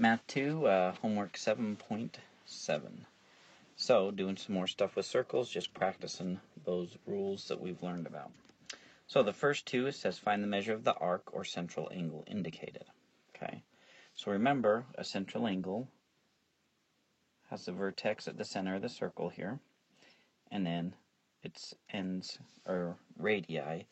Math 2, homework 7.7. So, doing some more stuff with circles, just practicing those rules that we've learned about. So the first two, it says find the measure of the arc or central angle indicated. Okay, so remember, a central angle has the vertex at the center of the circle here, and then its ends or radii,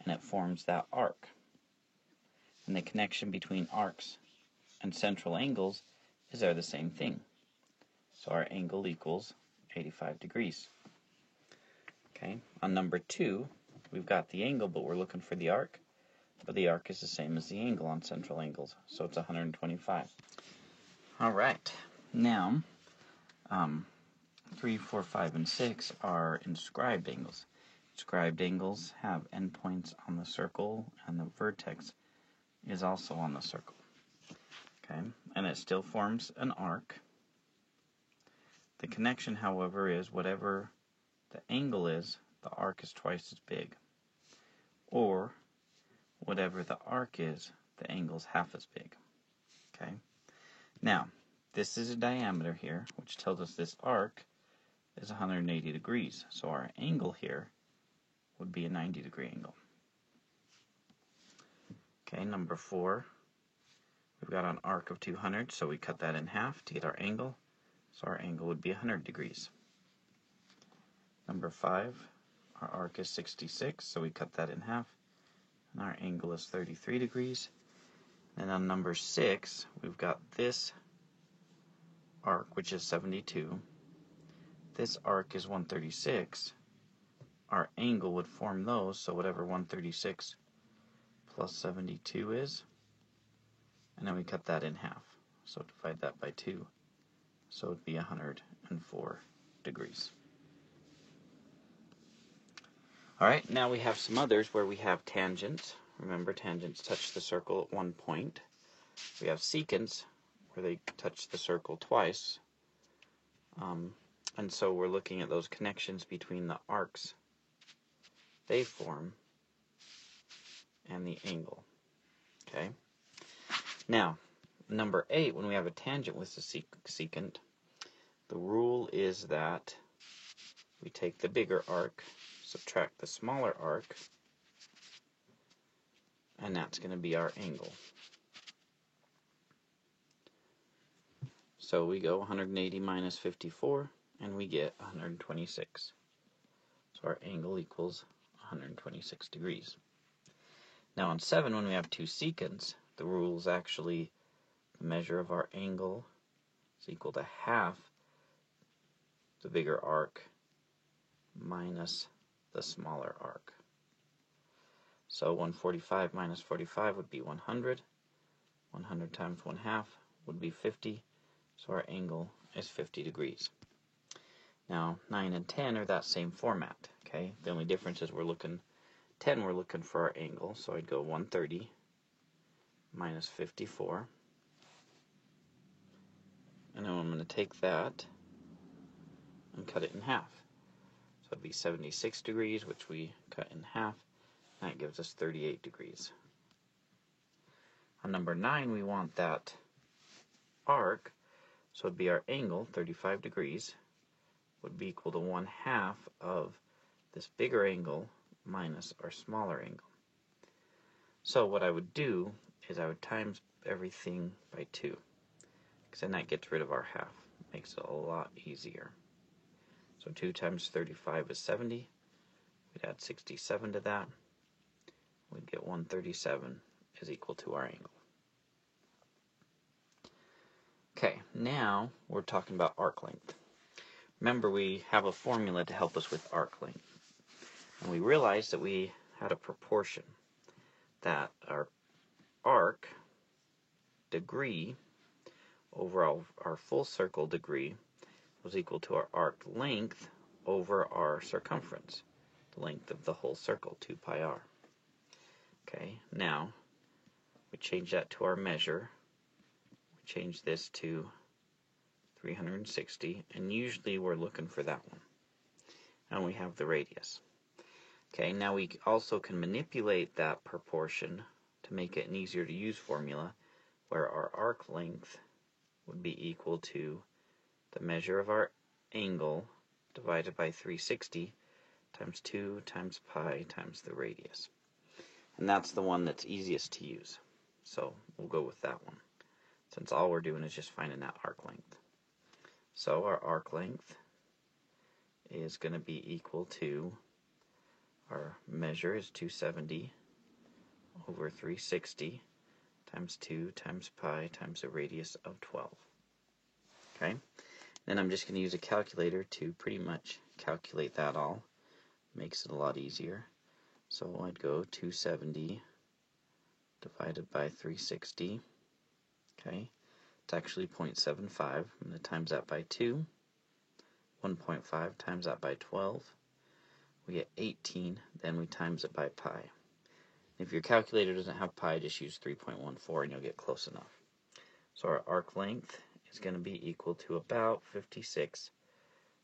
and it forms that arc. And the connection between arcs and central angles is they're the same thing. So our angle equals 85 degrees. Okay, on number 2, we've got the angle, but we're looking for the arc. But the arc is the same as the angle on central angles, so it's 125. All right, now 3, 4, 5, and 6 are inscribed angles. Inscribed angles have endpoints on the circle, and the vertex is also on the circle. Okay, and it still forms an arc. The connection, however, is whatever the angle is, the arc is twice as big. Or whatever the arc is, the angle is half as big. Okay. Now, this is a diameter here, which tells us this arc is 180 degrees. So our angle here would be a 90-degree angle. Okay, number 4. We've got an arc of 200, so we cut that in half to get our angle. So our angle would be 100 degrees. Number 5, our arc is 66, so we cut that in half. And our angle is 33 degrees. And on number 6, we've got this arc, which is 72. This arc is 136. Our angle would form those, so whatever 136 plus 72 is. And then we cut that in half. So divide that by 2. So it would be 104 degrees. Alright, now we have some others where we have tangents. Remember, tangents touch the circle at one point. We have secants, where they touch the circle twice. And so we're looking at those connections between the arcs they form and the angle. Okay? Now, number 8, when we have a tangent with the secant, the rule is that we take the bigger arc, subtract the smaller arc, and that's going to be our angle. So we go 180 minus 54, and we get 126. So our angle equals 126 degrees. Now on 7, when we have two secants, the rule is actually the measure of our angle is equal to half the bigger arc minus the smaller arc. So 145 minus 45 would be 100. 100 times 1 half would be 50. So our angle is 50 degrees. Now 9 and 10 are that same format. Okay. The only difference is we're looking for our angle. So I'd go 130 minus 54. And then I'm going to take that and cut it in half. So it'd be 76 degrees, which we cut in half. And that gives us 38 degrees. On number 9, we want that arc. So it'd be our angle, 35 degrees, would be equal to 1/2 of this bigger angle minus our smaller angle. So what I would do is I would times everything by 2. Because then that gets rid of our half. Makes it a lot easier. So 2 times 35 is 70. We'd add 67 to that. We'd get 137 is equal to our angle. Okay, now we're talking about arc length. Remember, we have a formula to help us with arc length. And we realized that we had a proportion that our arc degree over our full circle degree was equal to our arc length over our circumference, the length of the whole circle, 2 pi r. Okay, now we change that to our measure. We change this to 360, and usually we're looking for that one. And we have the radius. Okay, now we also can manipulate that proportion to make it an easier to use formula, where our arc length would be equal to the measure of our angle divided by 360 times 2 times pi times the radius. And that's the one that's easiest to use. So we'll go with that one, since all we're doing is just finding that arc length. So our arc length is going to be equal to, our measure is 270 over 360 times 2 times pi times a radius of 12. Okay, then I'm just going to use a calculator to pretty much calculate that all. Makes it a lot easier. So I'd go 270 divided by 360. Okay, it's actually 0.75. I'm going to times that by 2. 1.5 times that by 12. We get 18. Then we times it by pi. If your calculator doesn't have pi, just use 3.14 and you'll get close enough. So our arc length is going to be equal to about 56.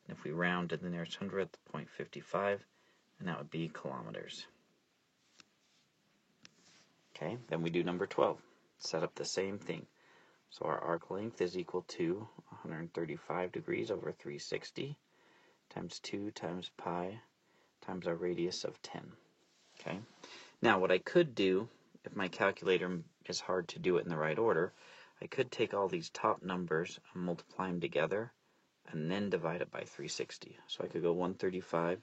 And if we round to the nearest hundredth, 0.55, and that would be kilometers. Okay, then we do number 12. Set up the same thing. So our arc length is equal to 135 degrees over 360 times 2 times pi times our radius of 10. Okay. Now what I could do, if my calculator is hard to do it in the right order, I could take all these top numbers and multiply them together and then divide it by 360. So I could go 135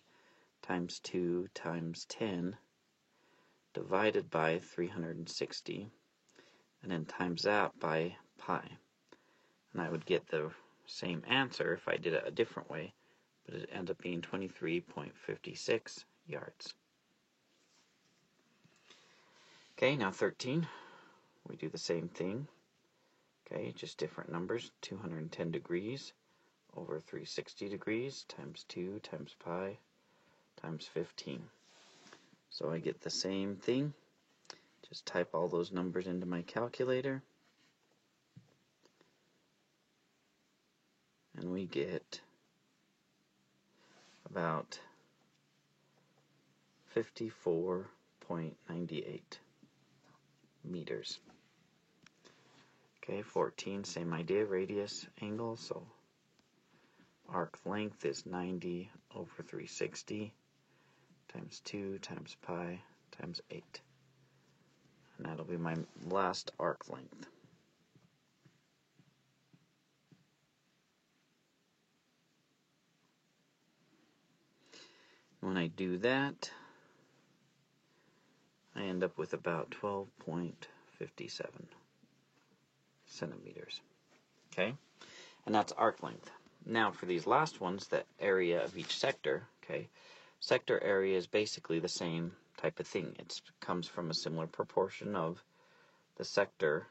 times 2 times 10 divided by 360 and then times that by pi. And I would get the same answer if I did it a different way, but it ends up being 23.56 yards. Okay, now 13, we do the same thing. Okay, just different numbers, 210 degrees over 360 degrees times 2 times pi times 15. So I get the same thing. Just type all those numbers into my calculator. And we get about 54.98 meters. Okay, 14, same idea, radius, angle, so arc length is 90 over 360 times 2 times pi times 8. And that'll be my last arc length. When I do that, I end up with about 12.57 centimeters. Okay, and that's arc length. Now for these last ones, the area of each sector. Okay, sector area is basically the same type of thing. It comes from a similar proportion of the sector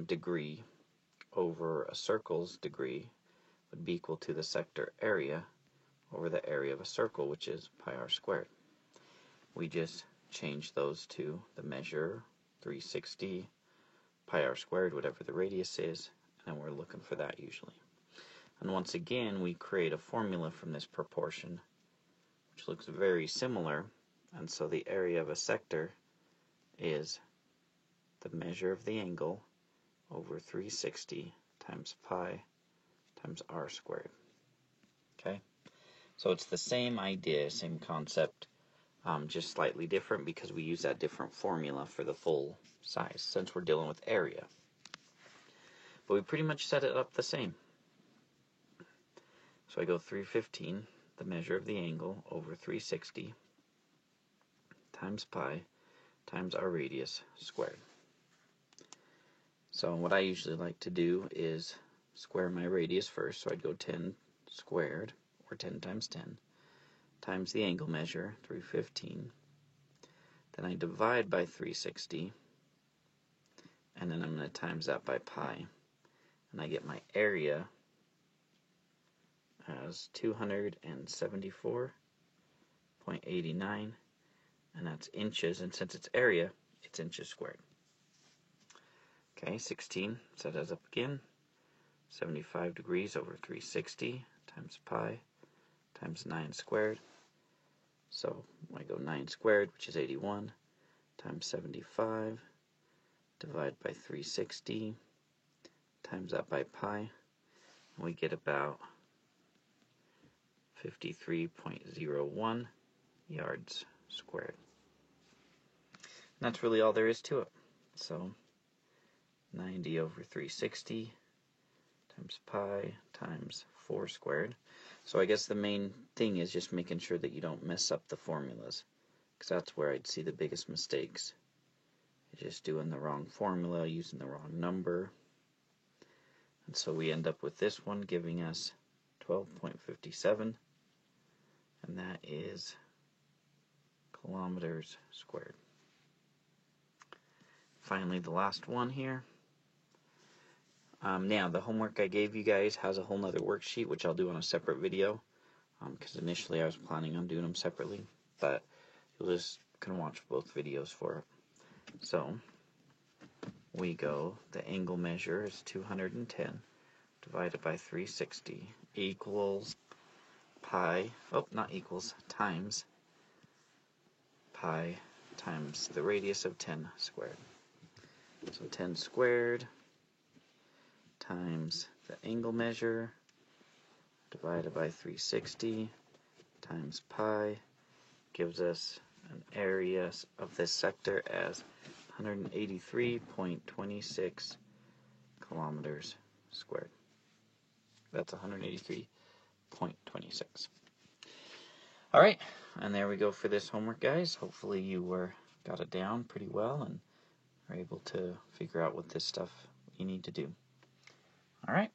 degree over a circle's degree would be equal to the sector area over the area of a circle, which is pi r squared. We just change those to the measure, 360, pi r squared, whatever the radius is, and we're looking for that usually. And once again, we create a formula from this proportion, which looks very similar, and so the area of a sector is the measure of the angle over 360 times pi times r squared. Okay, so it's the same idea, same concept, just slightly different because we use that different formula for the full size since we're dealing with area. But we pretty much set it up the same. So I go 315, the measure of the angle, over 360 times pi times our radius squared. So what I usually like to do is square my radius first. So I'd go 10 squared, or 10 times 10, times the angle measure, 315. Then I divide by 360, and then I'm going to times that by pi. And I get my area as 274.89, and that's inches, and since it's area, it's inches squared. Okay, 16, set that up again, 75 degrees over 360 times pi times 9 squared. So I go 9 squared, which is 81, times 75, divide by 360, times that by pi, and we get about 53.01 yards squared. And that's really all there is to it. So 90 over 360 times pi times 4 squared. So I guess the main thing is just making sure that you don't mess up the formulas, because that's where I'd see the biggest mistakes. You're just doing the wrong formula, using the wrong number. And so we end up with this one giving us 12.57, and that is kilometers squared. Finally, the last one here. Now, the homework I gave you guys has a whole nother worksheet, which I'll do on a separate video, because initially I was planning on doing them separately, but you'll just can watch both videos for it. So, we go, the angle measure is 210 divided by 360 equals pi, times pi times the radius of 10 squared. So 10 squared times the angle measure divided by 360 times pi gives us an area of this sector as 183.26 kilometers squared. That's 183.26. Alright, and there we go for this homework, guys. Hopefully you got it down pretty well and are able to figure out what this stuff you need to do. Alright.